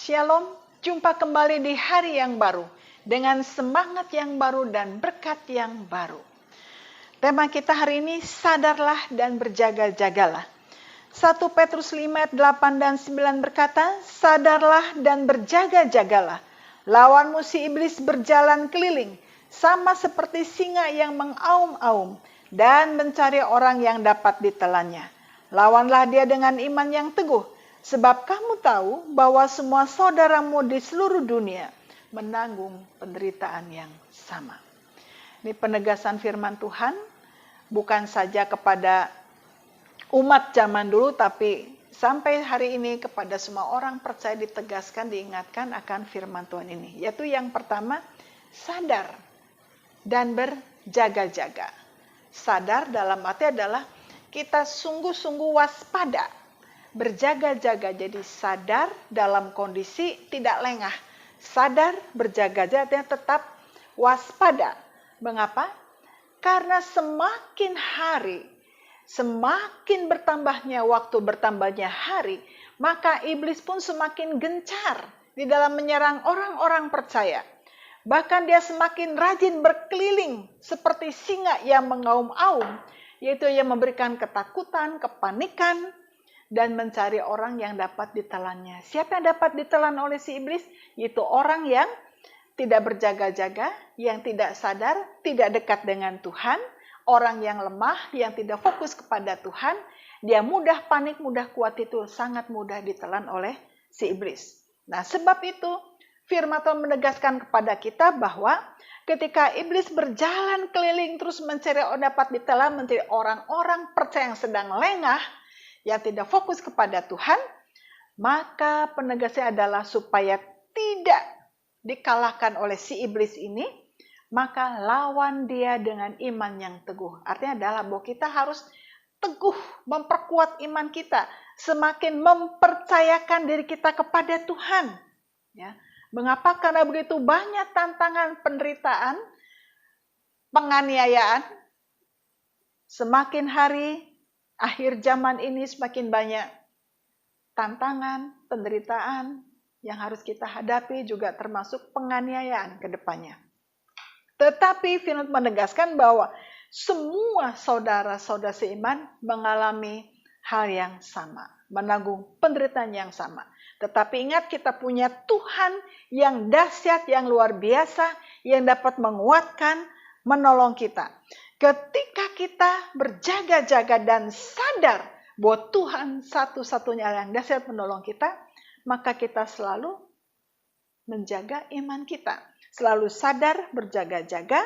Shalom, jumpa kembali di hari yang baru dengan semangat yang baru dan berkat yang baru. Tema kita hari ini, sadarlah dan berjaga-jagalah. 1 Petrus 5 ayat 8 dan 9 berkata, sadarlah dan berjaga-jagalah. Lawanmu si iblis berjalan keliling, sama seperti singa yang mengaum-aum dan mencari orang yang dapat ditelannya. Lawanlah dia dengan iman yang teguh, sebab kamu tahu bahwa semua saudaramu di seluruh dunia menanggung penderitaan yang sama. Ini penegasan firman Tuhan, bukan saja kepada umat zaman dulu, tapi sampai hari ini kepada semua orang percaya ditegaskan, diingatkan akan firman Tuhan ini. Yaitu yang pertama, sadar dan berjaga-jaga. Sadar dalam arti adalah kita sungguh-sungguh waspada, berjaga-jaga. Jadi sadar dalam kondisi tidak lengah. Sadar, berjaga-jaga, tetap waspada. Mengapa? Karena semakin hari, semakin bertambahnya waktu, bertambahnya hari, maka iblis pun semakin gencar di dalam menyerang orang-orang percaya. Bahkan dia semakin rajin berkeliling seperti singa yang mengaum-aum, yaitu yang memberikan ketakutan, kepanikan, dan mencari orang yang dapat ditelannya. Siapa yang dapat ditelan oleh si iblis? Yaitu orang yang tidak berjaga-jaga, yang tidak sadar, tidak dekat dengan Tuhan, orang yang lemah, yang tidak fokus kepada Tuhan, dia mudah panik, mudah khawatir, itu sangat mudah ditelan oleh si iblis. Nah, sebab itu firman Tuhan menegaskan kepada kita bahwa ketika iblis berjalan keliling terus mencari orang dapat ditelan, mencari orang-orang percaya yang sedang lengah, yang tidak fokus kepada Tuhan, maka penegasnya adalah supaya tidak dikalahkan oleh si iblis ini, maka lawan dia dengan iman yang teguh. Artinya adalah bahwa kita harus teguh memperkuat iman kita, semakin mempercayakan diri kita kepada Tuhan. Ya. Mengapa? Karena begitu banyak tantangan, penderitaan, penganiayaan. Semakin hari, akhir zaman ini semakin banyak tantangan, penderitaan yang harus kita hadapi, juga termasuk penganiayaan ke depannya. Tetapi firman menegaskan bahwa semua saudara-saudara seiman mengalami hal yang sama, menanggung penderitaan yang sama. Tetapi ingat, kita punya Tuhan yang dahsyat, yang luar biasa, yang dapat menguatkan, menolong kita. Ketika kita berjaga-jaga dan sadar bahwa Tuhan satu-satunya yang dahsyat menolong kita, maka kita selalu menjaga iman kita. Selalu sadar, berjaga-jaga,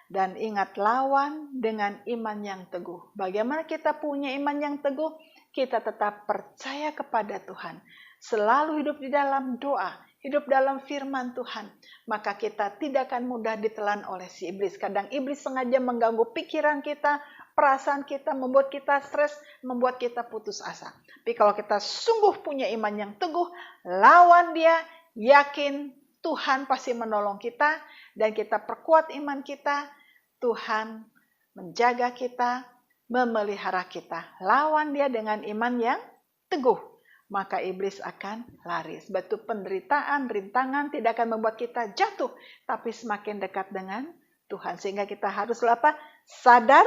dan ingat lawan dengan iman yang teguh. Bagaimana kita punya iman yang teguh? Kita tetap percaya kepada Tuhan. Selalu hidup di dalam doa, hidup dalam firman Tuhan. Maka kita tidak akan mudah ditelan oleh si iblis. Kadang iblis sengaja mengganggu pikiran kita, perasaan kita, membuat kita stres, membuat kita putus asa. Tapi kalau kita sungguh punya iman yang teguh, lawan dia, yakin Tuhan pasti menolong kita, dan kita perkuat iman kita, Tuhan menjaga kita, memelihara kita. Lawan dia dengan iman yang teguh, maka iblis akan lari. Sebab itu penderitaan, rintangan tidak akan membuat kita jatuh, tapi semakin dekat dengan Tuhan. Sehingga kita harus sadar,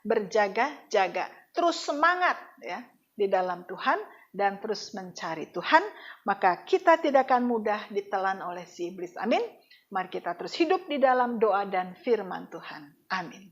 berjaga-jaga, terus semangat ya di dalam Tuhan, dan terus mencari Tuhan, maka kita tidak akan mudah ditelan oleh si iblis. Amin. Mari kita terus hidup di dalam doa dan firman Tuhan. Amin.